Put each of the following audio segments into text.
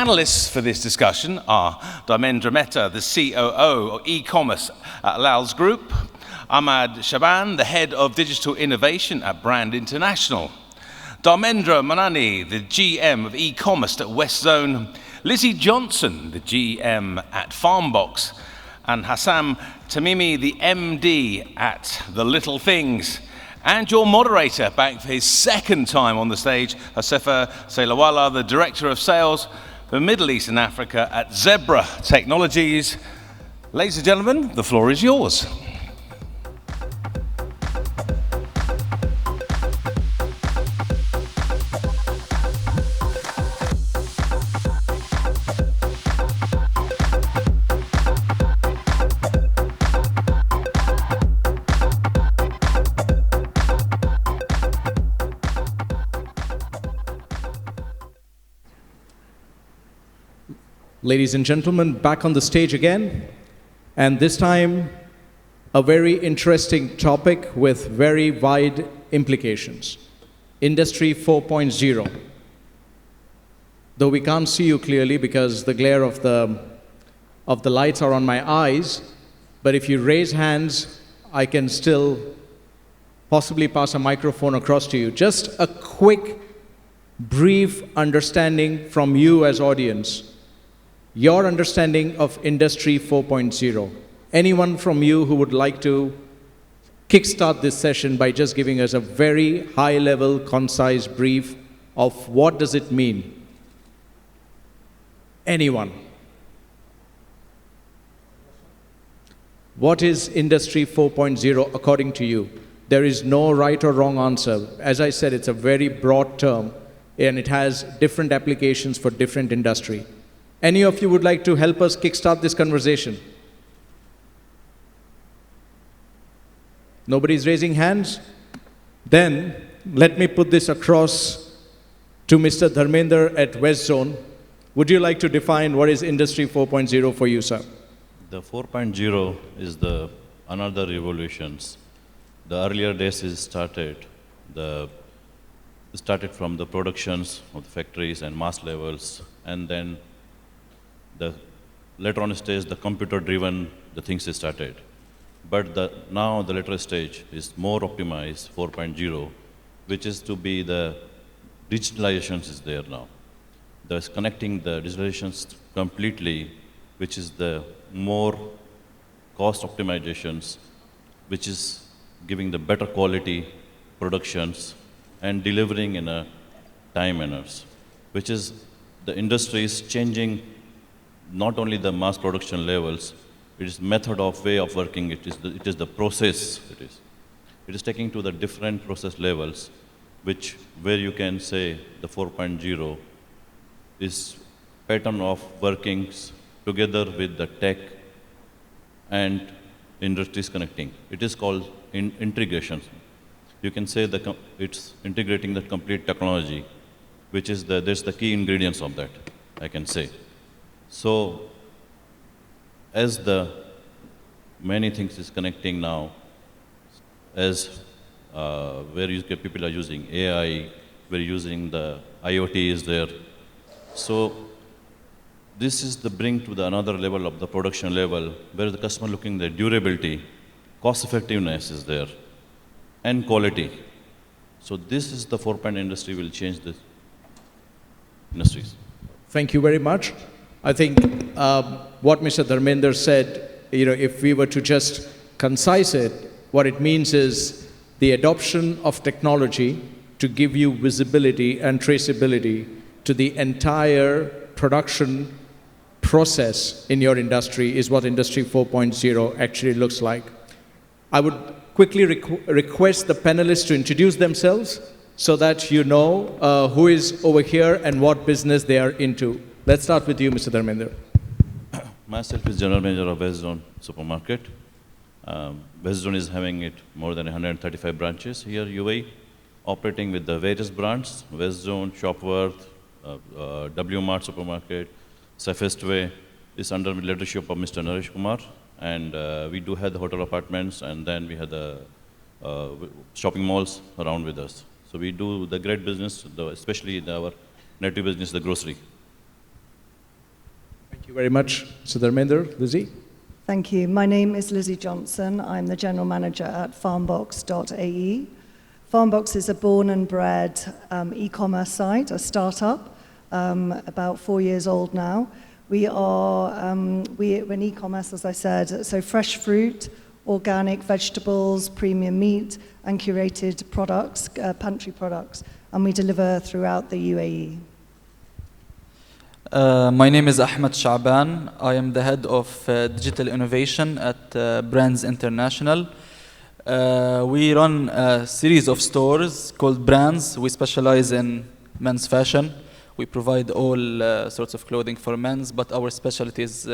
panelists for this discussion are Dharmendra Mehta, the COO of Ecommerce at Lals Group, Ahmad Shaaban, the Head of Digital Innovation at Brand International, Dharmendra Mohnani, the GM of Ecommerce at Westzone, Lizzy Johnson, the GM at Farmbox, and Hassan Tamimi, the MD at The Little Things. And your moderator, back for his second time on the stage, Hozefa Saylawala, the Director of Sales for Middle East and Africa at Zebra Technologies. Ladies and gentlemen, the floor is yours. Ladies and gentlemen, back on the stage again, and this time a very interesting topic with very wide implications. Industry 4.0. Though we can't see you clearly because the glare of the lights are on my eyes, but if you raise hands, I can still possibly pass a microphone across to you. Just a quick, brief understanding from you as audience. Your understanding of Industry 4.0. Anyone from you who would like to kickstart this session by just giving us a very high-level, concise brief of what does it mean? Anyone? What is Industry 4.0 according to you? There is no right or wrong answer. As I said, it's a very broad term, and it has different applications for different industry. Any of you would like to help us kickstart this conversation? Nobody's raising hands? Then let me put this across to Mr. Dharmendra at Westzone. Would you like to define what is Industry 4.0 for you, sir? The 4.0 is the another revolutions. The earlier days is started from the productions of the factories and mass levels, and then later on stage, the computer-driven, the things is started. But now the later stage is more optimized, 4.0, which is to be the digitalizations is there now. There's connecting the digitalizations completely, which is the more cost optimizations, which is giving the better quality productions and delivering in a time manners, which is the industry is changing. Not only the mass production levels, it is method of way of working, it is the process it is taking to the different process levels, where you can say the 4.0 is pattern of workings together with the tech and industries connecting. It is called integration. You can say it's integrating the complete technology, which is there's the key ingredients of that, I can say. So, as the many things is connecting now, as where people are using AI, we're using the IoT is there. So, this is the bring to the another level of the production level, where the customer looking the durability, cost effectiveness is there, and quality. So, this is the 4.0 industry will change the industries. Thank you very much. I think what Mr. Dharmendra said, if we were to just concise it, what it means is the adoption of technology to give you visibility and traceability to the entire production process in your industry is what Industry 4.0 actually looks like. I would quickly request the panelists to introduce themselves so that you know who is over here and what business they are into. Let's start with you, Mr. Dharmendra. Myself is General Manager of Westzone Supermarket. Westzone is having more than 135 branches here, UAE, operating with the various brands, Westzone, Shopworth, W-Mart Supermarket, Safest Way, is under the leadership of Mr. Naresh Kumar, and we do have the hotel apartments, and then we have the shopping malls around with us. So we do the great business, especially our native business, the grocery. you very much, Mr. Dharmendra. Lizzy? Thank you. My name is Lizzy Johnson. I'm the General Manager at Farmbox.ae. Farmbox is a born and bred e-commerce site, a startup, about 4 years old now. We're in e-commerce, as I said, so fresh fruit, organic vegetables, premium meat, and curated products, pantry products, and we deliver throughout the UAE. My name is Ahmad Shaaban. I am the head of digital innovation at Brands International. We run a series of stores called Brands. We specialize in men's fashion. We provide all sorts of clothing for men's, but our specialty is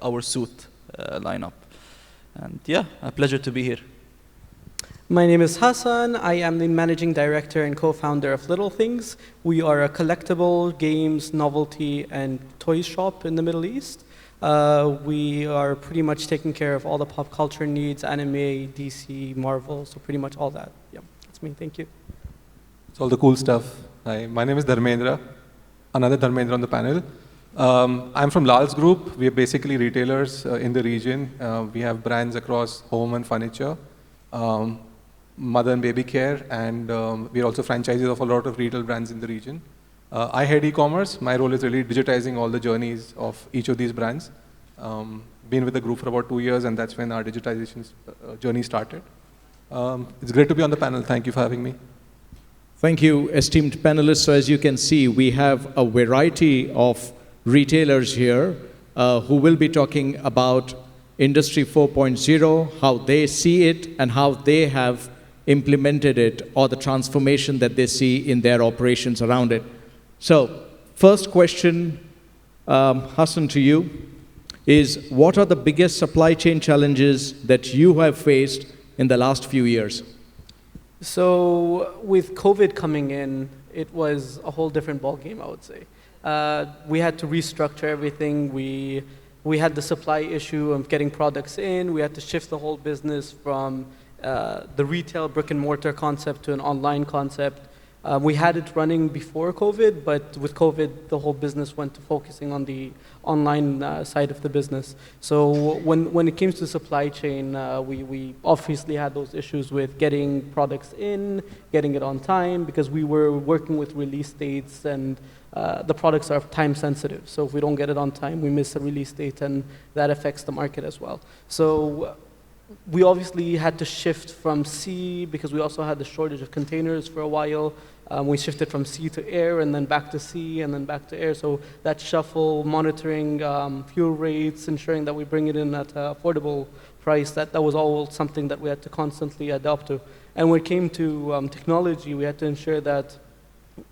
our suit lineup. And yeah, a pleasure to be here. My name is Hassan. I am the managing director and co-founder of Little Things. We are a collectible, games, novelty, and toys shop in the Middle East. We are pretty much taking care of all the pop culture needs, anime, DC, Marvel, so pretty much all that. Yeah, that's me. Thank you. It's all the cool stuff. Hi, my name is Dharmendra. Another Dharmendra on the panel. I'm from Lals Group. We are basically retailers in the region. We have brands across home and furniture, mother and baby care, and we are also franchises of a lot of retail brands in the region. I head e-commerce. My role is really digitizing all the journeys of each of these brands. Been with the group for about 2 years, and that's when our digitization journey started. It's great to be on the panel. Thank you for having me. Thank you, esteemed panelists. So as you can see, we have a variety of retailers here who will be talking about Industry 4.0, how they see it, and how they have implemented it, or the transformation that they see in their operations around it. So, first question, Hassan, to you, is what are the biggest supply chain challenges that you have faced in the last few years? So with COVID coming in, it was a whole different ballgame, I would say. We had to restructure everything. We had the supply issue of getting products in. We had to shift the whole business from the retail brick and mortar concept to an online concept. We had it running before COVID, but with COVID, the whole business went to focusing on the online side of the business. So when it came to supply chain, we obviously had those issues with getting products in, getting it on time, because we were working with release dates, and the products are time sensitive. So if we don't get it on time, we miss a release date, and that affects the market as well. So we obviously had to shift from sea, because we also had the shortage of containers for a while. We shifted from sea to air, and then back to sea, and then back to air. So that shuffle, monitoring fuel rates, ensuring that we bring it in at an affordable price, that was all something that we had to constantly adapt to. And when it came to technology, we had to ensure that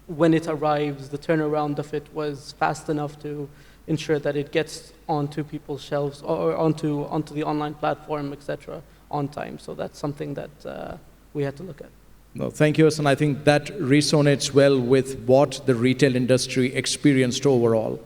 when it arrives, the turnaround of it was fast enough to ensure that it gets onto people's shelves or onto the online platform, etc., on time. So that's something that we had to look at. No, thank you, Hassan. I think that resonates well with what the retail industry experienced overall.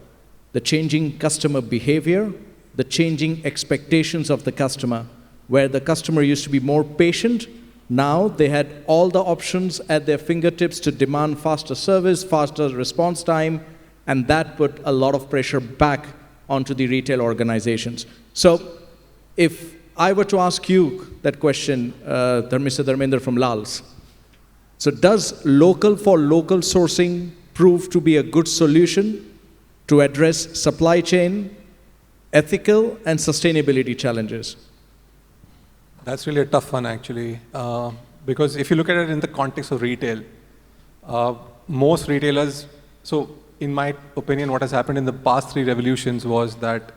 The changing customer behavior, the changing expectations of the customer, where the customer used to be more patient. Now they had all the options at their fingertips to demand faster service, faster response time, and that put a lot of pressure back onto the retail organizations. So if I were to ask you that question, Mr. Dharmendra from Lals, so does local for local sourcing prove to be a good solution to address supply chain, ethical, and sustainability challenges? That's really a tough one, actually, because if you look at it in the context of retail, most retailers, so in my opinion, what has happened in the past 3 revolutions was that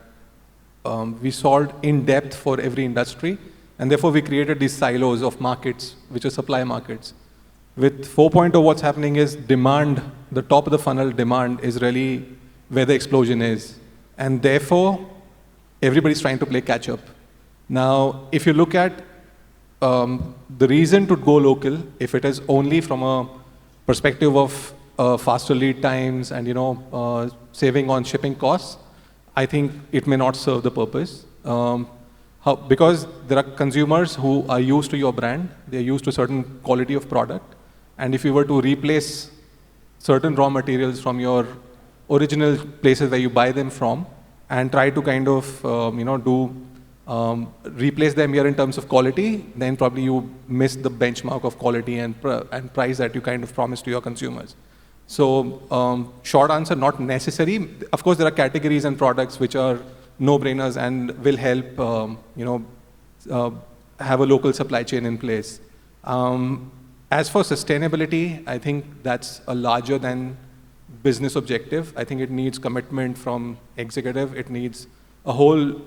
we solved in depth for every industry, and therefore we created these silos of markets, which are supply markets. With 4.0, what's happening is demand, the top of the funnel demand is really where the explosion is. And therefore, everybody's trying to play catch up. Now, if you look at the reason to go local, if it is only from a perspective of faster lead times and saving on shipping costs, I think it may not serve the purpose. Because there are consumers who are used to your brand, they're used to certain quality of product, and if you were to replace certain raw materials from your original places where you buy them from, and try to kind of, replace them here in terms of quality, then probably you miss the benchmark of quality and price that you kind of promise to your consumers. So short answer, not necessary. Of course, there are categories and products which are no-brainers and will help, have a local supply chain in place. As for sustainability, I think that's a larger than business objective. I think it needs commitment from executive. It needs a whole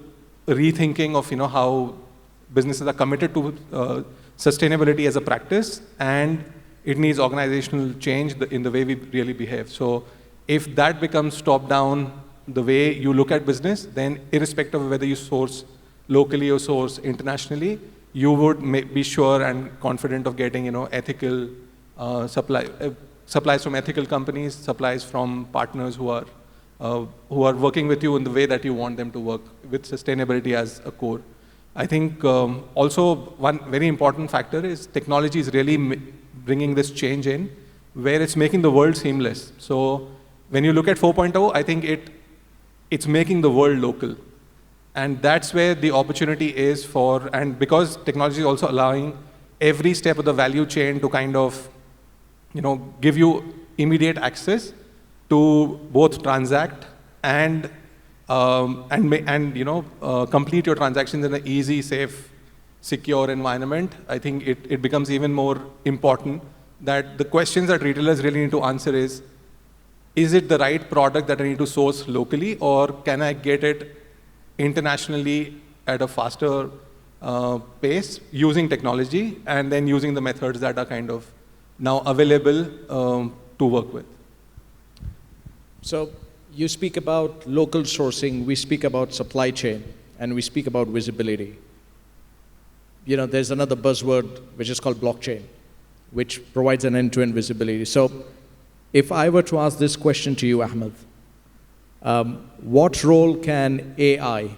rethinking of how businesses are committed to sustainability as a practice, and it needs organizational change in the way we really behave. So if that becomes top-down, the way you look at business, then irrespective of whether you source locally or source internationally, you would be sure and confident of getting ethical supplies from ethical companies, supplies from partners who are working with you in the way that you want them to work, with sustainability as a core. I think also one very important factor is technology is really bringing this change in, where it's making the world seamless. So when you look at 4.0, I think it's making the world local. And that's where the opportunity is for, and because technology is also allowing every step of the value chain to kind of, give you immediate access to both transact and complete your transactions in an easy, safe, secure environment. I think it becomes even more important that the questions that retailers really need to answer is it the right product that I need to source locally, or can I get it internationally at a faster pace using technology, and then using the methods that are kind of now available to work with. So you speak about local sourcing, we speak about supply chain, and we speak about visibility. There's another buzzword which is called blockchain, which provides an end-to-end visibility. So if I were to ask this question to you, Ahmad, what role can AI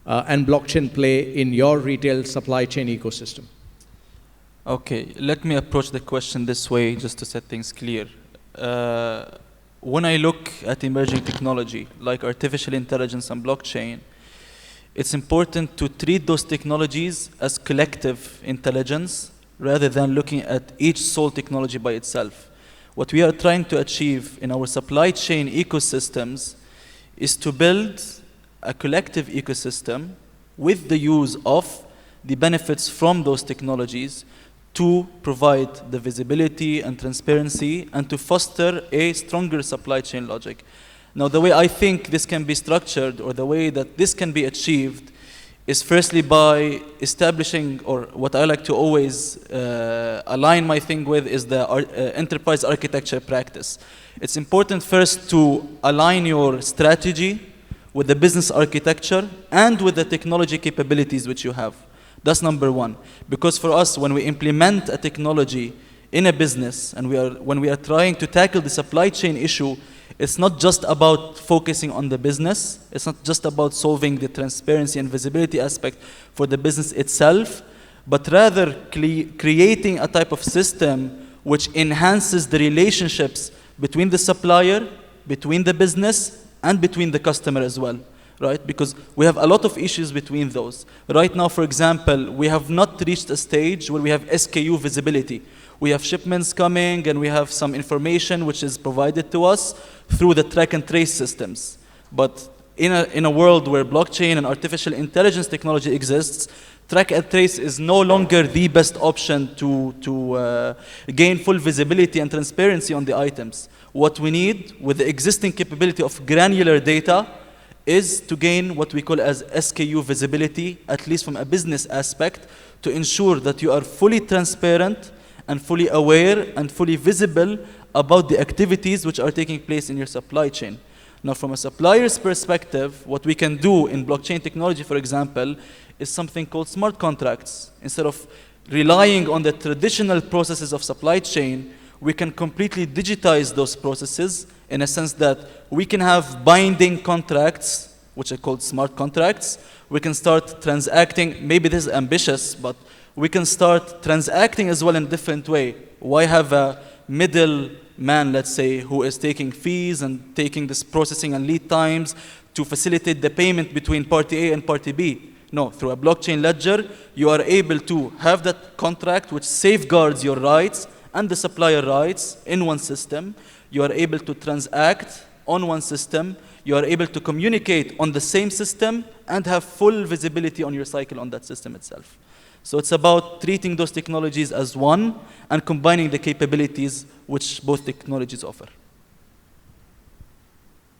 and blockchain play in your retail supply chain ecosystem? Okay, let me approach the question this way just to set things clear. When I look at emerging technology like artificial intelligence and blockchain, it's important to treat those technologies as collective intelligence rather than looking at each sole technology by itself. What we are trying to achieve in our supply chain ecosystems is to build a collective ecosystem with the use of the benefits from those technologies to provide the visibility and transparency and to foster a stronger supply chain logic. Now, the way I think this can be structured, or the way that this can be achieved, is firstly by establishing, or what I like to always align my thing with, is the enterprise architecture practice. It's important first to align your strategy with the business architecture and with the technology capabilities which you have. That's number one. Because for us, when we implement a technology in a business, and when we are trying to tackle the supply chain issue, it's not just about focusing on the business. It's not just about solving the transparency and visibility aspect for the business itself, but rather creating a type of system which enhances the relationships between the supplier, between the business, and between the customer as well. Right? Because we have a lot of issues between those. Right now, for example, we have not reached a stage where we have SKU visibility. We have shipments coming, and we have some information which is provided to us through the track and trace systems. But in a world where blockchain and artificial intelligence technology exists, track and trace is no longer the best option to gain full visibility and transparency on the items. What we need with the existing capability of granular data is to gain what we call as SKU visibility, at least from a business aspect, to ensure that you are fully transparent and fully aware and fully visible about the activities which are taking place in your supply chain. Now, from a supplier's perspective, what we can do in blockchain technology, for example, is something called smart contracts. Instead of relying on the traditional processes of supply chain, we can completely digitize those processes in a sense that we can have binding contracts, which are called smart contracts. We can start transacting. Maybe this is ambitious, but we can start transacting as well in a different way. Why have a middle man, let's say, who is taking fees and taking this processing and lead times to facilitate the payment between party A and party B. No, through a blockchain ledger, you are able to have that contract which safeguards your rights and the supplier rights in one system. You are able to transact on one system. You are able to communicate on the same system and have full visibility on your cycle on that system itself. So it's about treating those technologies as one and combining the capabilities which both technologies offer.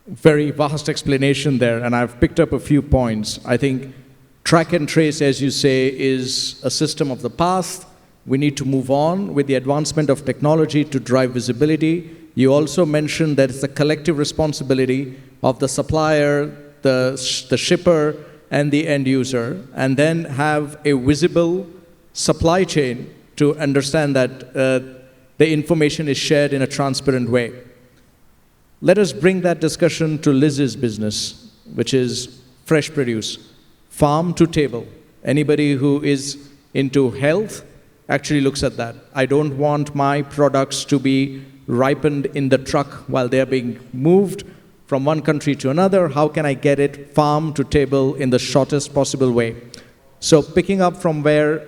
Very vast explanation there, and I've picked up a few points. I think track and trace, as you say, is a system of the past. We need to move on with the advancement of technology to drive visibility. You also mentioned that it's a collective responsibility of the supplier, the shipper, and the end user, and then have a visible supply chain to understand that the information is shared in a transparent way. Let us bring that discussion to Liz's business, which is fresh produce, farm to table. Anybody who is into health actually looks at that. I don't want my products to be ripened in the truck while they're being moved from one country to another. How can I get it farm to table in the shortest possible way? So picking up from where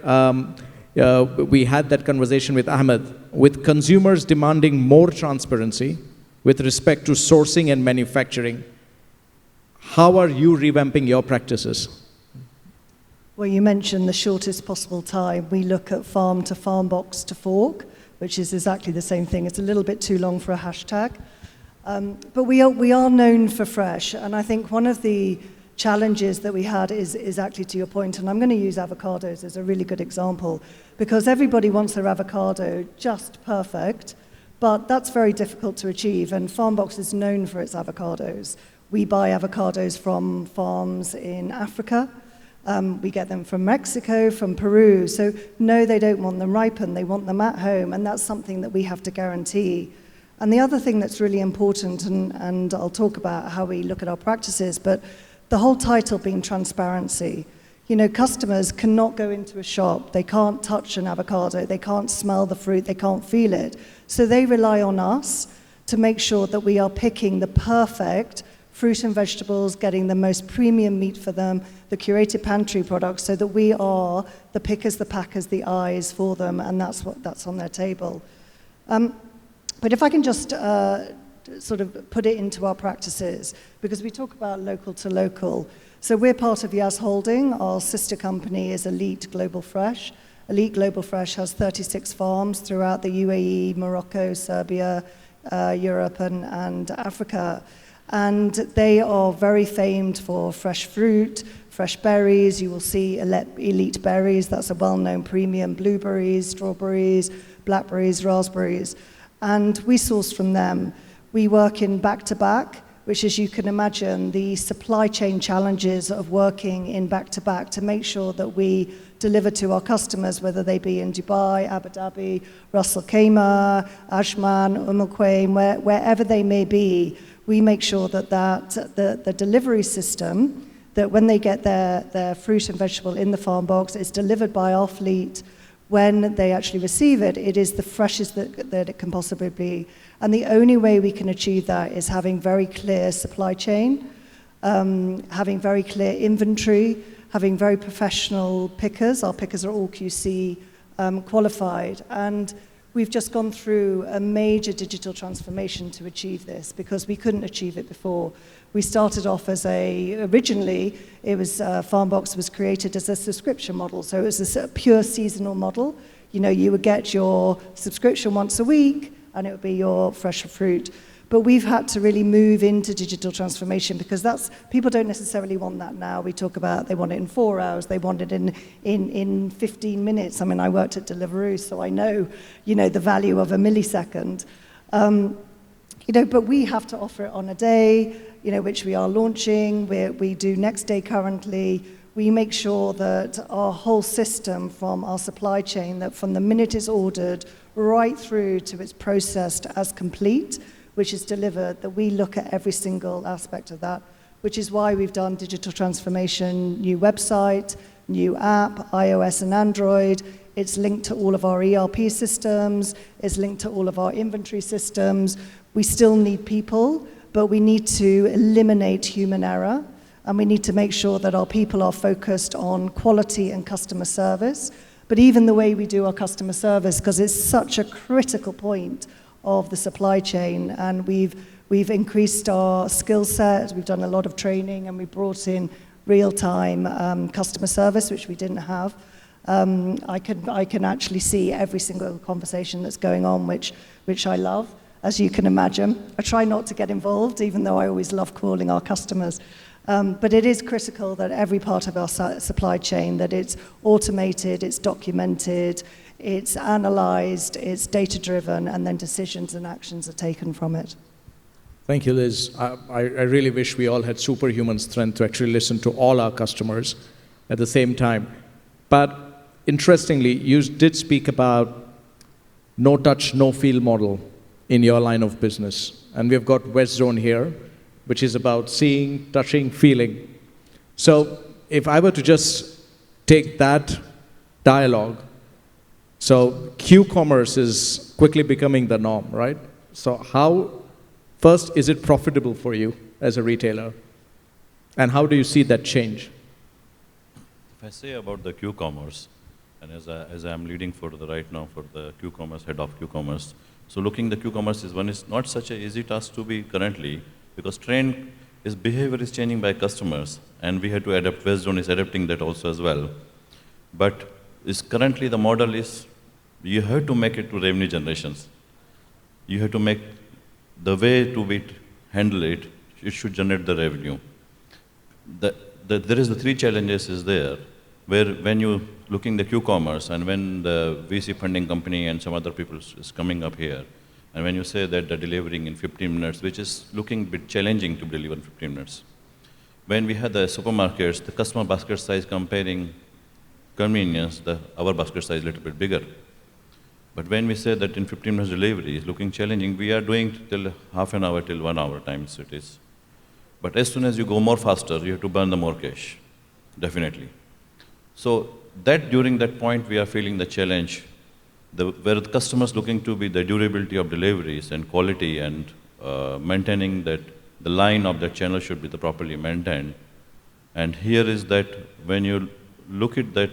we had that conversation with Ahmad, with consumers demanding more transparency with respect to sourcing and manufacturing, how are you revamping your practices? Well, you mentioned the shortest possible time. We look at farm to farm box to fork, which is exactly the same thing. It's a little bit too long for a hashtag. But we are known for fresh. And I think one of the challenges that we had is actually to your point, and I'm going to use avocados as a really good example, because everybody wants their avocado just perfect, but that's very difficult to achieve. And Farmbox is known for its avocados. We buy avocados from farms in Africa. We get them from Mexico, from Peru. So no, they don't want them ripened. They want them at home, and that's something that we have to guarantee. And the other thing that's really important, and I'll talk about how we look at our practices, but the whole title being transparency. You know, customers cannot go into a shop. They can't touch an avocado. They can't smell the fruit. They can't feel it. So they rely on us to make sure that we are picking the perfect fruit and vegetables, getting the most premium meat for them, the curated pantry products, so that we are the pickers, the packers, the eyes for them, and that's on their table. But if I can just sort of put it into our practices, because we talk about local to local. So we're part of Yas Holding. Our sister company is Elite Global Fresh. Elite Global Fresh has 36 farms throughout the UAE, Morocco, Serbia, Europe, and Africa. And they are very famed for fresh fruit, fresh berries. You will see Elite Berries. That's a well-known premium. Blueberries, strawberries, blackberries, raspberries. And we source from them. We work in back-to-back, which, as you can imagine, the supply chain challenges of working in back-to-back to make sure that we deliver to our customers, whether they be in Dubai, Abu Dhabi, Ras Al Khaimah, Ajman, Al Quwain, wherever they may be. We make sure that the delivery system, that when they get their fruit and vegetable in the farm box, is delivered by our fleet. When they actually receive it, it is the freshest that it can possibly be. And the only way we can achieve that is having very clear supply chain, having very clear inventory, having very professional pickers. Our pickers are all QC qualified. And we've just gone through a major digital transformation to achieve this, because we couldn't achieve it before. We started off originally, it was, Farmbox was created as a subscription model. So it was a pure seasonal model. You know, you would get your subscription once a week, and it would be your fresh fruit. But we've had to really move into digital transformation, because people don't necessarily want that now. We talk about they want it in 4 hours, they want it in 15 minutes. I mean, I worked at Deliveroo, so I know, the value of a millisecond. But we have to offer it on a day, which we are launching. We do next day currently. We make sure that our whole system from our supply chain, that from the minute it's ordered right through to it's processed as complete, which is delivered, that we look at every single aspect of that, which is why we've done digital transformation, new website, new app, iOS and Android. It's linked to all of our ERP systems. It's linked to all of our inventory systems. We still need people, but we need to eliminate human error, and we need to make sure that our people are focused on quality and customer service. But even the way we do our customer service, because it's such a critical point of the supply chain, and we've increased our skill set, we've done a lot of training, and we brought in real-time customer service, which we didn't have. I can actually see every single conversation that's going on, which I love, as you can imagine. I try not to get involved, even though I always love calling our customers. But it is critical that every part of our supply chain, that it's automated, it's documented, it's analyzed, it's data-driven, and then decisions and actions are taken from it. Thank you, Liz. I really wish we all had superhuman strength to actually listen to all our customers at the same time. But interestingly, you did speak about no-touch, no-feel model in your line of business. And we've got Westzone here, which is about seeing, touching, feeling. So if I were to just take that dialogue, so Q-commerce is quickly becoming the norm, right? So first, is it profitable for you as a retailer? And how do you see that change? If I say about the Q-commerce, and as I'm leading for right now for the Q-commerce, head of Q-commerce, so looking the Q-commerce is not such an easy task to be currently, because behavior is changing by customers, and we have to adapt. Westzone is adapting that also as well. But currently the model is, you have to make it to revenue generations. You have to make the way to handle it, it should generate the revenue. There is the three challenges is there, where when you looking the Q-commerce, and when the VC funding company and some other people is coming up here, and when you say that they're delivering in 15 minutes, which is looking a bit challenging to deliver in 15 minutes. When we had the supermarkets, the customer basket size comparing convenience, our basket size is a little bit bigger. But when we say that in 15 minutes delivery is looking challenging, we are doing till half an hour, till 1 hour times it is. But as soon as you go more faster, you have to burn the more cash, definitely. So during that point, we are feeling the challenge, where the customers looking to be the durability of deliveries and quality, and maintaining that the line of that channel should be properly maintained. And here is that when you look at that,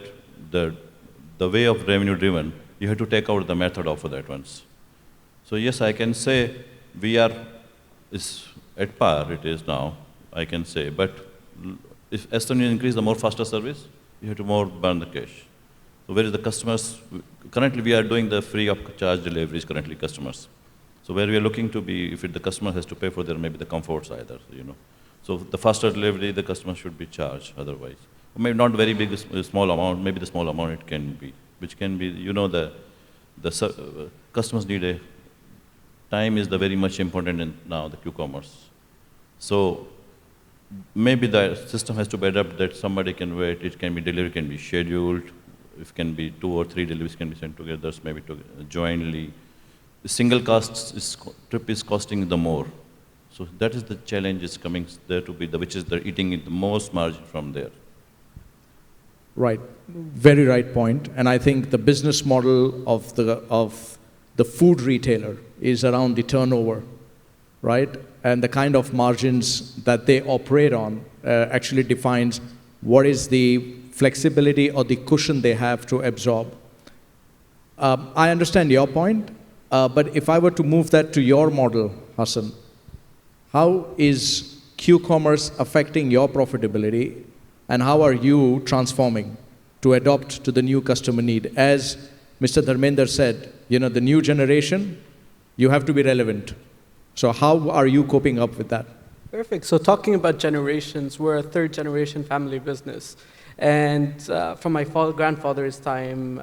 the way of revenue driven, you have to take out the method of that once. So yes, I can say is at par, it is now, I can say. But as soon as you increase the more faster service, you have to more burn the cash. So where is the customers, currently we are doing the free of charge deliveries currently customers. So where we are looking to be, if the customer has to pay for their, maybe the comforts either, So the faster delivery, the customer should be charged otherwise. Or maybe not very big, small amount, maybe the small amount it can be, which can be, the customers need time is very much important in now, the Q-commerce. So maybe the system has to be adapted that somebody can wait, it can be delivery, can be scheduled, it can be 2 or 3 deliveries can be sent together, maybe jointly. The single trip is costing the more. So that is the challenge is coming there to be, which is the eating the most margin from there. Right, very right point. And I think the business model of the food retailer is around the turnover, right? And the kind of margins that they operate on actually defines what is the flexibility or the cushion they have to absorb. I understand your point, but if I were to move that to your model, Hassan, how is Q-commerce affecting your profitability, and how are you transforming to adapt to the new customer need? As Mr. Dharmendra said, the new generation, you have to be relevant. So how are you coping up with that? Perfect. So talking about generations, we're a 3rd generation family business. And from my grandfather's time,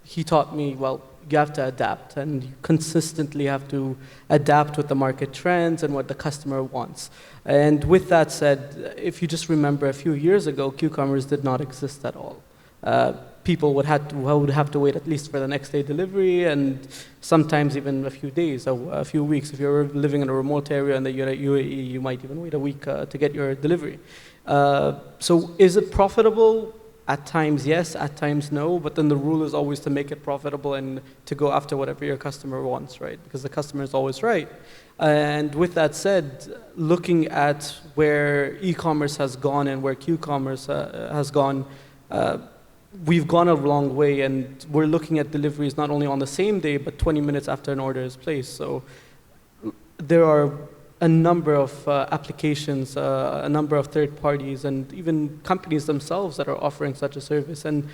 he taught me, well, you have to adapt, and you consistently have to adapt with the market trends and what the customer wants. And with that said, if you just remember a few years ago, Q-commerce did not exist at all. People would have to wait at least for the next day delivery, and sometimes even a few days, a few weeks. If you're living in a remote area in the UAE, you might even wait a week to get your delivery. So is it profitable? At times, yes, at times, no, but then the rule is always to make it profitable and to go after whatever your customer wants, right? Because the customer is always right. And with that said, looking at where e-commerce has gone and where Q-commerce has gone, we've gone a long way, and we're looking at deliveries not only on the same day, but 20 minutes after an order is placed. So there are a number of applications, a number of third parties, and even companies themselves that are offering such a service. And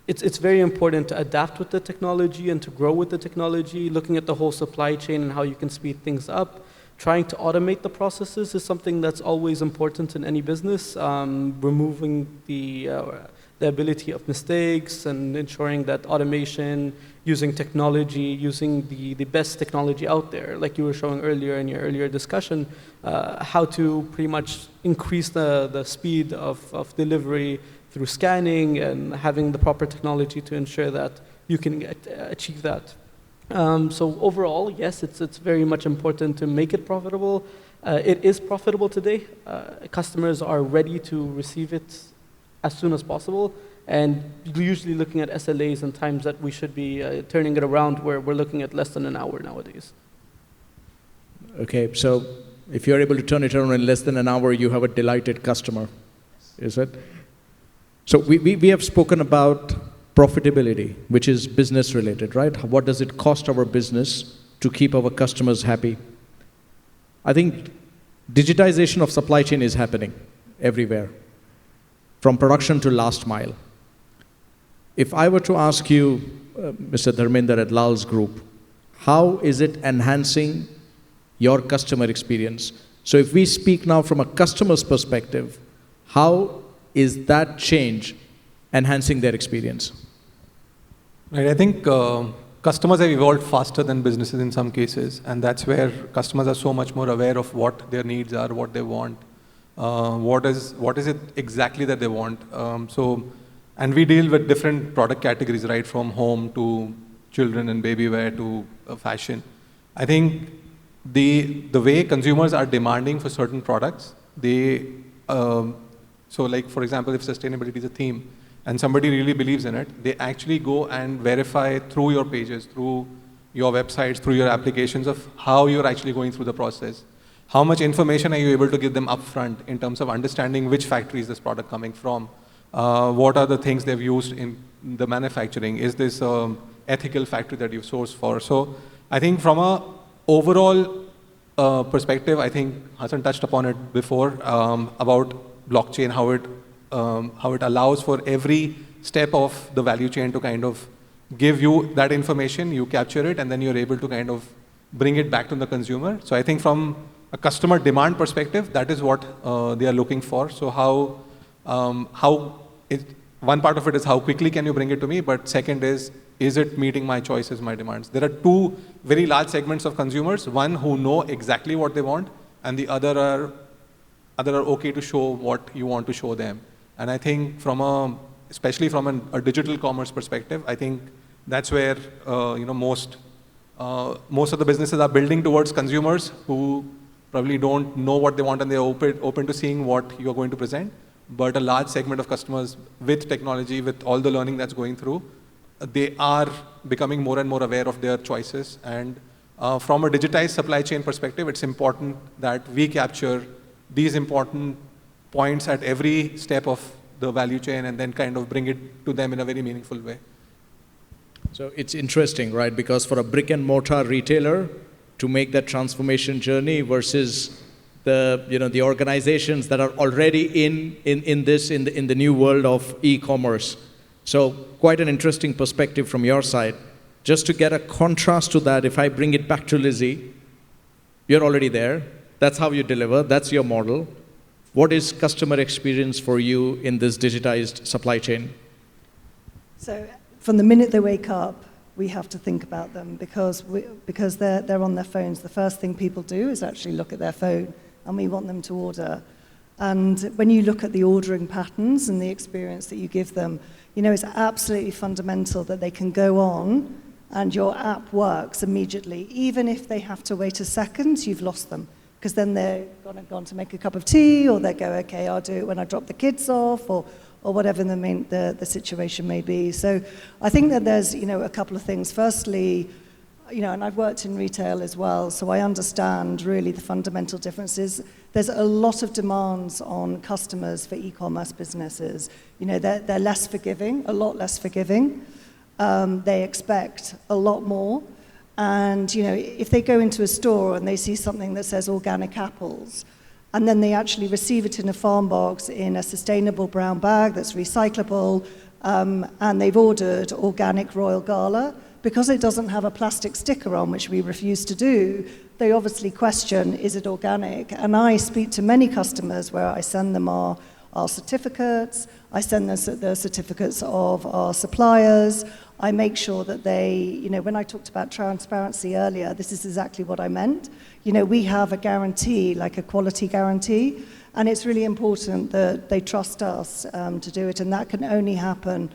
it's very important to adapt with the technology and to grow with the technology. Looking at the whole supply chain and how you can speed things up. Trying to automate the processes is something that's always important in any business. Removing the ability of mistakes and ensuring that automation, using technology, using the best technology out there, like you were showing earlier in your earlier discussion, how to pretty much increase the speed of delivery through scanning and having the proper technology to ensure that you can achieve that. So overall, yes, it's very much important to make it profitable. It is profitable today. Customers are ready to receive it as soon as possible, and usually looking at SLAs and times that we should be turning it around, where we're looking at less than an hour nowadays. Okay, so if you're able to turn it around in less than an hour, you have a delighted customer, is it? So we have spoken about profitability, which is business related, right? What does it cost our business to keep our customers happy? I think digitization of supply chain is happening everywhere, from production to last mile. If I were to ask you, Mr. Dharmendra at Lals Group, how is it enhancing your customer experience? So if we speak now from a customer's perspective, how is that change enhancing their experience? Right, I think customers have evolved faster than businesses in some cases, and that's where customers are so much more aware of what their needs are, what they want, what is it exactly that they want. And we deal with different product categories, right, from home to children and baby wear to fashion. I think the way consumers are demanding for certain products, so like, for example, if sustainability is a theme and somebody really believes in it, they actually go and verify through your pages, through your websites, through your applications of how you're actually going through the process. How much information are you able to give them upfront in terms of understanding which factory is this product coming from? What are the things they've used in the manufacturing? Is this ethical factory that you've sourced for? So I think from a overall perspective, I think Hassan touched upon it before about blockchain, how it allows for every step of the value chain to kind of give you that information, you capture it, and then you're able to kind of bring it back to the consumer. So I think from a customer demand perspective, that is what they are looking for. So one part of it is how quickly can you bring it to me, but second is it meeting my choices, my demands? There are two very large segments of consumers, one who know exactly what they want, and the other are okay to show what you want to show them. And I think especially from a digital commerce perspective, I think that's where most of the businesses are building towards consumers who probably don't know what they want, and they're open to seeing what you're going to present. But a large segment of customers with technology, with all the learning that's going through, they are becoming more and more aware of their choices. And from a digitized supply chain perspective, it's important that we capture these important points at every step of the value chain and then kind of bring it to them in a very meaningful way. So it's interesting, right? Because for a brick and mortar retailer to make that transformation journey versus the organizations that are already in the new world of e-commerce. So quite an interesting perspective from your side. Just to get a contrast to that, if I bring it back to Lizzy, you're already there. That's how you deliver. That's your model. What is customer experience for you in this digitized supply chain? So from the minute they wake up, we have to think about them because they're on their phones. The first thing people do is actually look at their phone, and we want them to order. And when you look at the ordering patterns and the experience that you give them, it's absolutely fundamental that they can go on and your app works immediately. Even if they have to wait a second, you've lost them. Because then they're gone to make a cup of tea, or they go, okay, I'll do it when I drop the kids off, or or whatever the situation may be. So I think that there's, a couple of things. Firstly, and I've worked in retail as well, so I understand really the fundamental differences. There's a lot of demands on customers for e-commerce businesses. They're less forgiving, a lot less forgiving. They expect a lot more. And, if they go into a store and they see something that says organic apples, and then they actually receive it in a farm box in a sustainable brown bag that's recyclable, and they've ordered organic Royal Gala, because it doesn't have a plastic sticker on, which we refuse to do, they obviously question, is it organic? And I speak to many customers where I send them our certificates, I send them the certificates of our suppliers, I make sure that they, when I talked about transparency earlier, this is exactly what I meant. We have a guarantee, like a quality guarantee, and it's really important that they trust us to do it, and that can only happen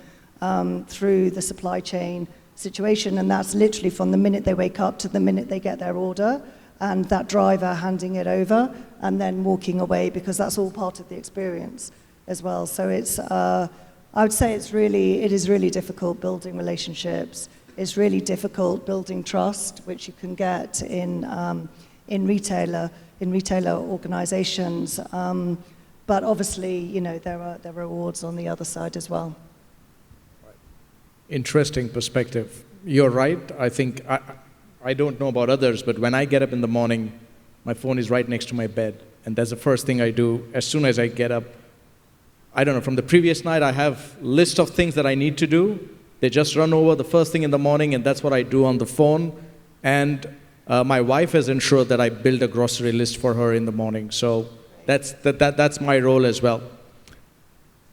through the supply chain situation, and that's literally from the minute they wake up to the minute they get their order, and that driver handing it over and then walking away, because that's all part of the experience as well. So it's, I would say it is really difficult building relationships. It's really difficult building trust, which you can get in retailer organizations. But obviously, there are rewards on the other side as well. Interesting perspective. You're right. I think, I don't know about others, but when I get up in the morning, my phone is right next to my bed. And that's the first thing I do. As soon as I get up, I don't know, from the previous night, I have a list of things that I need to do. They just run over the first thing in the morning, and that's what I do on the phone. And my wife has ensured that I build a grocery list for her in the morning. So that's my role as well.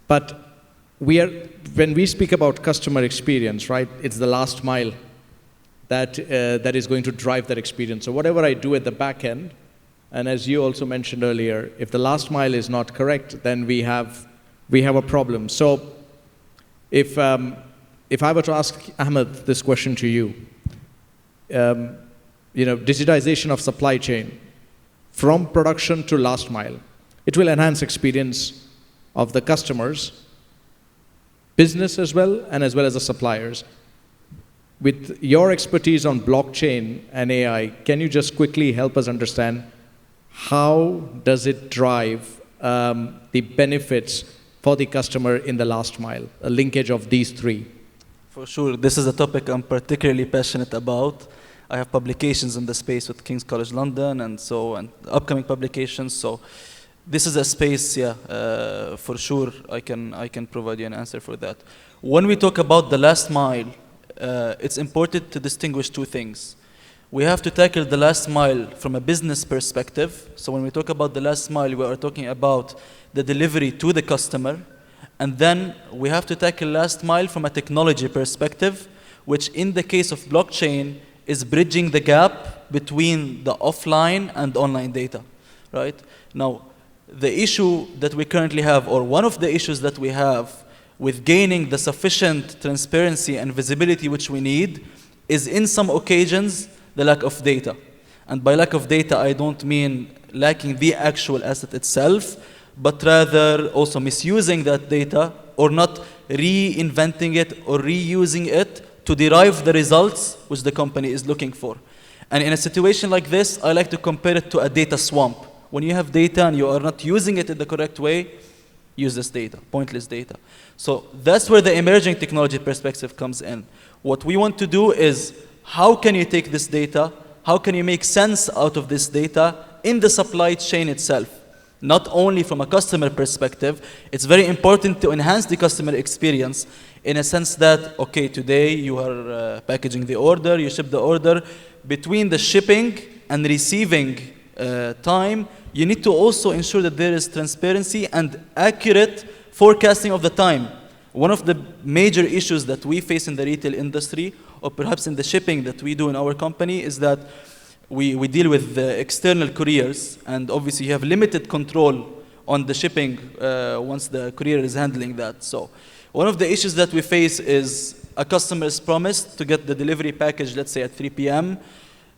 But when we speak about customer experience, right, it's the last mile that is going to drive that experience. So whatever I do at the back end, and as you also mentioned earlier, if the last mile is not correct, then we have a problem. So if I were to ask Ahmad this question to you, digitization of supply chain from production to last mile, it will enhance experience of the customers, business as well as the suppliers. With your expertise on blockchain and AI, can you just quickly help us understand how does it drive the benefits for the customer in the last mile, a linkage of these three? For sure, this is a topic I'm particularly passionate about. I have publications in the space with King's College London and upcoming publications. So this is a space, for sure, I can provide you an answer for that. When we talk about the last mile, it's important to distinguish two things. We have to tackle the last mile from a business perspective. So when we talk about the last mile, we are talking about the delivery to the customer. And then we have to tackle last mile from a technology perspective, which in the case of blockchain is bridging the gap between the offline and online data, right? Now, the issue that we currently have, or one of the issues that we have with gaining the sufficient transparency and visibility which we need, is in some occasions the lack of data. And by lack of data, I don't mean lacking the actual asset itself, but rather also misusing that data or not reinventing it or reusing it to derive the results which the company is looking for. And in a situation like this, I like to compare it to a data swamp. When you have data and you are not using it in the correct way, useless data, pointless data. So that's where the emerging technology perspective comes in. What we want to do is, how can you take this data? How can you make sense out of this data in the supply chain itself? Not only from a customer perspective, it's very important to enhance the customer experience in a sense that, okay, today you are packaging the order, you ship the order. Between the shipping and receiving time, you need to also ensure that there is transparency and accurate forecasting of the time. One of the major issues that we face in the retail industry, or perhaps in the shipping that we do in our company, is that we deal with the external couriers, and obviously you have limited control on the shipping once the courier is handling that. So one of the issues that we face is a customer is promised to get the delivery package, let's say at 3 p.m.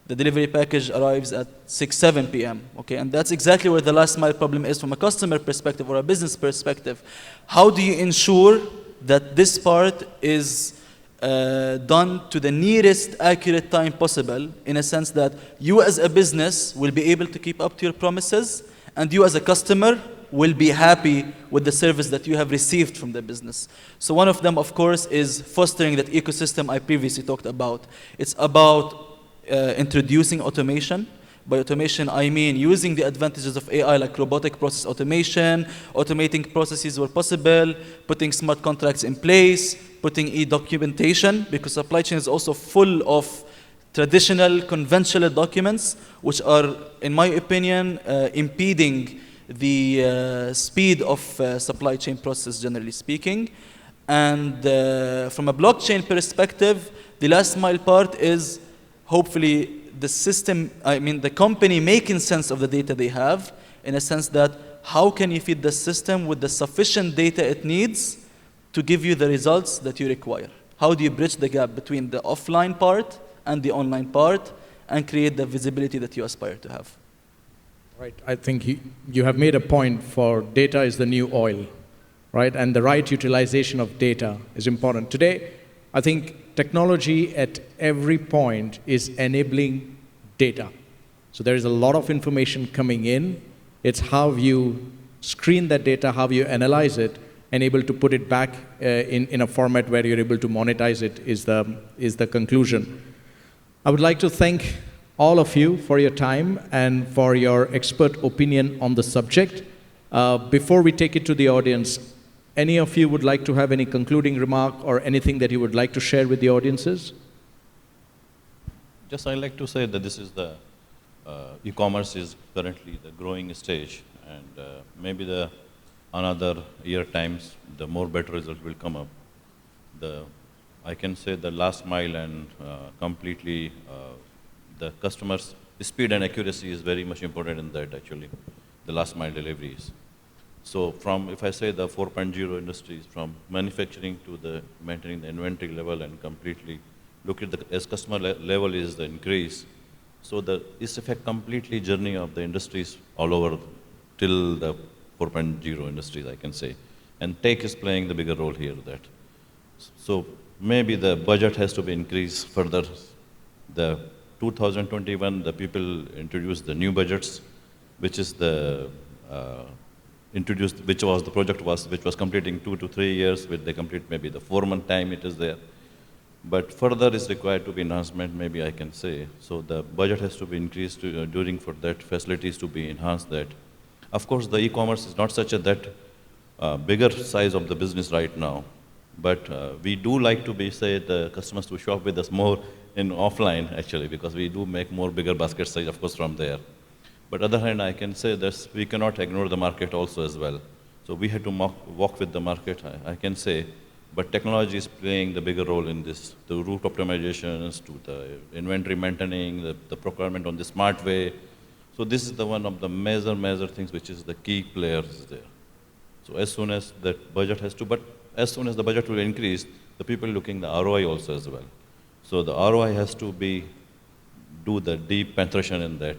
the delivery package arrives at 6, 7 p.m. Okay, and that's exactly where the last mile problem is from a customer perspective or a business perspective. How do you ensure that this part is done to the nearest accurate time possible, in a sense that you as a business will be able to keep up to your promises, and you as a customer will be happy with the service that you have received from the business. So one of them, of course, is fostering that ecosystem I previously talked about. It's about introducing automation. By automation, I mean using the advantages of AI, like robotic process automation, automating processes where possible, putting smart contracts in place, putting e-documentation, because supply chain is also full of traditional, conventional documents, which are, in my opinion, impeding the speed of supply chain process, generally speaking. And from a blockchain perspective, the last mile part is hopefully the system, I mean the company making sense of the data they have, in a sense that how can you feed the system with the sufficient data it needs to give you the results that you require? How do you bridge the gap between the offline part and the online part and create the visibility that you aspire to have? Right, I think you have made a point for data is the new oil, right? And the right utilization of data is important. Today, I think technology at every point is enabling data. So there is a lot of information coming in. It's how you screen that data, how you analyze it, and able to put it back in a format where you're able to monetize it is the conclusion. I would like to thank all of you for your time and for your expert opinion on the subject. Before we take it to the audience, any of you would like to have any concluding remark or anything that you would like to share with the audiences? Just I'd like to say that this is the e-commerce is currently the growing stage, and maybe the another year times the more better result will come up. I can say the last mile and completely the customers' speed and accuracy is very much important in that, actually, the last mile deliveries. So from, if I say the 4.0 industries, from manufacturing to the maintaining the inventory level and completely look at the, as customer level is the increase, so it's affect completely journey of the industries all over till the 4.0 industries, I can say. And tech is playing the bigger role here that. So maybe the budget has to be increased further. The 2021, the people introduced the new budgets, which is the introduced, which was the project which was completing 2 to 3 years, which they complete maybe the 4-month time it is there. But further is required to be enhancement, maybe I can say. So the budget has to be increased during for that facilities to be enhanced that. Of course, the e-commerce is not such a bigger size of the business right now. But we do like to be, say, the customers to shop with us more in offline, actually, because we do make more bigger basket size, of course, from there. But other hand, I can say that we cannot ignore the market also as well. So we have to walk with the market, I can say. But technology is playing the bigger role in this, the route optimizations, to the inventory maintaining, the procurement on the smart way. So this is the one of the major things which is the key players there. So as soon as that budget has to, but as soon as the budget will increase, the people looking the ROI also as well. So the ROI has to be, do the deep penetration in that.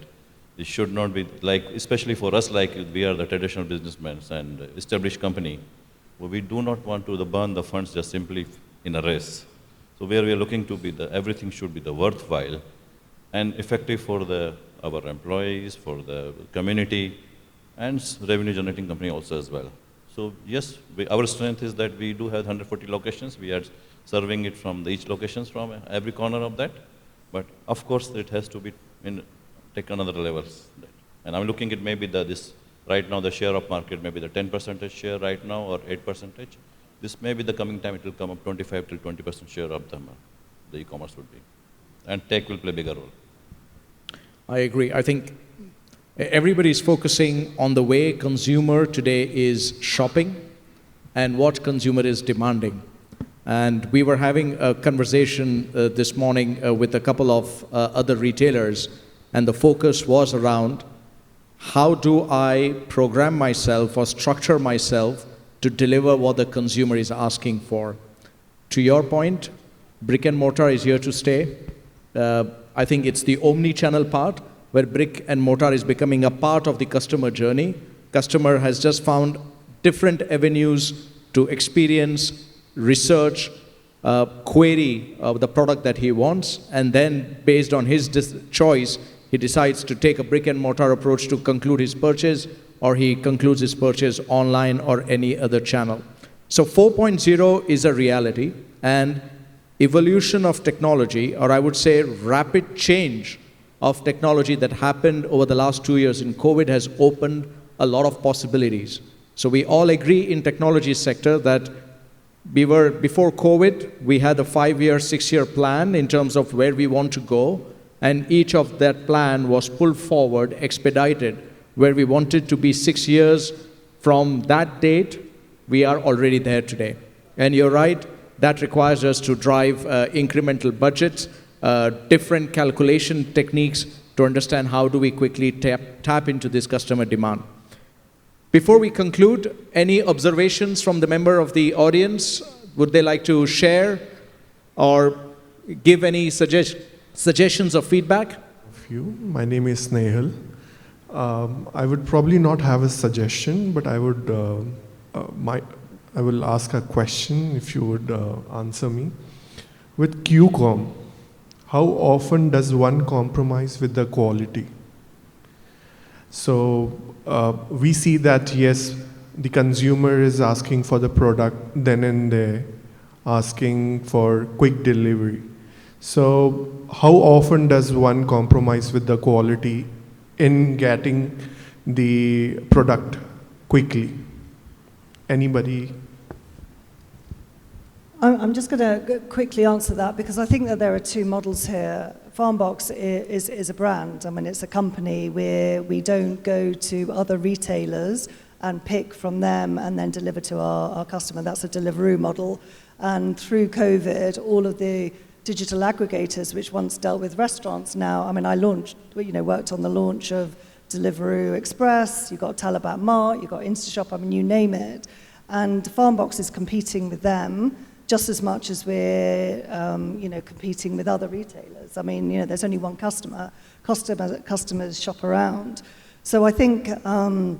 It should not be like, especially for us, like we are the traditional businessmen and established company, we do not want to burn the funds just simply in a race. So where we are looking to be, everything should be the worthwhile and effective for our employees, for the community, and revenue generating company also as well. So yes, our strength is that we do have 140 locations. We are serving it from each locations from every corner of that. But of course, it has to be take another levels. And I'm looking at maybe right now the share of market, maybe the 10% share right now or 8%. This may be the coming time, it will come up 25 to 20% share of the e-commerce would be. And tech will play a bigger role. I agree. I think everybody is focusing on the way consumer today is shopping and what consumer is demanding. And we were having a conversation this morning with a couple of other retailers, and the focus was around how do I program myself or structure myself to deliver what the consumer is asking for. To your point, brick and mortar is here to stay. I think it's the omni-channel part, where brick and mortar is becoming a part of the customer journey. Customer has just found different avenues to experience, research, query the product that he wants, and then based on his choice, he decides to take a brick and mortar approach to conclude his purchase, or he concludes his purchase online or any other channel. So 4.0 is a reality, and evolution of technology, or I would say rapid change of technology that happened over the last 2 years in COVID has opened a lot of possibilities. So we all agree in technology sector that before COVID, we had a 5-year, 6-year plan in terms of where we want to go, and each of that plan was pulled forward, expedited, where we wanted to be 6 years from that date. We are already there today. And you're right, that requires us to drive incremental budgets, different calculation techniques to understand how do we quickly tap into this customer demand. Before we conclude, any observations from the member of the audience? Would they like to share or give any suggestions or feedback? My name is Snehal. I would probably not have a suggestion, but I will ask a question if you would answer me. With QCOM, how often does one compromise with the quality? So we see that, yes, the consumer is asking for the product then and there, asking for quick delivery. So how often does one compromise with the quality in getting the product quickly? Anybody? I'm just going to quickly answer that because I think that there are two models here. Farmbox is a brand. I mean, it's a company where we don't go to other retailers and pick from them and then deliver to our customer. That's a Deliveroo model. And through COVID, all of the digital aggregators, which once dealt with restaurants now, I mean, I worked on the launch of Deliveroo Express, you've got Talabat Mart, you've got InstaShop, I mean, you name it. And Farmbox is competing with them just as much as we're, competing with other retailers. I mean, there's only one customer. Customers shop around. So I think, the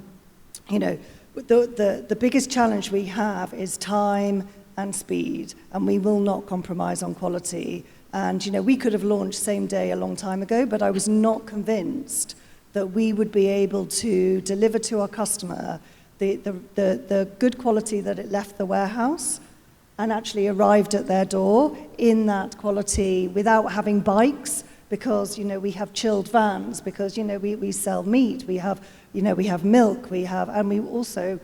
biggest challenge we have is time and speed, and we will not compromise on quality. And, we could have launched same day a long time ago, but I was not convinced that we would be able to deliver to our customer the good quality that it left the warehouse and actually arrived at their door in that quality without having bikes, because we have chilled vans, because we sell meat, we have milk, and we also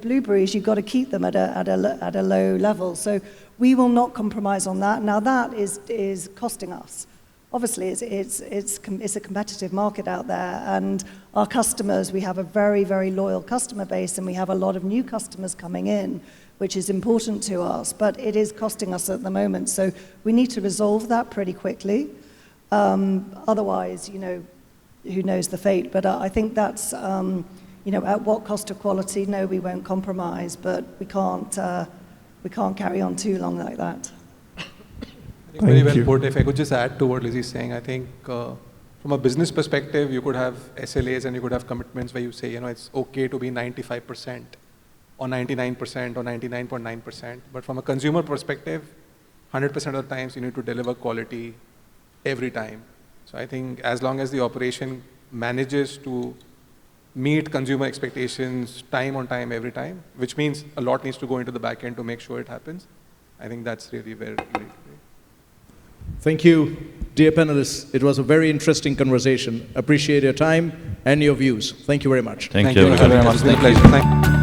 blueberries, you've got to keep them at a low level. So we will not compromise on that. Now that is costing us. Obviously, it's a competitive market out there, and our customers, we have a very, very loyal customer base, and we have a lot of new customers coming in, which is important to us, but it is costing us at the moment. So we need to resolve that pretty quickly. Otherwise, who knows the fate? But I think that's, at what cost of quality? No, we won't compromise, but we can't carry on too long like that. Very well put. If I could just add to what Lizzy is saying, I think from a business perspective, you could have SLAs and you could have commitments where you say, it's okay to be 95% or 99% or 99.9%. But from a consumer perspective, 100% of the times you need to deliver quality every time. So I think as long as the operation manages to meet consumer expectations time on time, every time, which means a lot needs to go into the back end to make sure it happens, I think that's really where it needs to be. Thank you, dear panelists. It was a very interesting conversation. Appreciate your time and your views. Thank you very much. Thank you very much. It's been a pleasure. Thank you.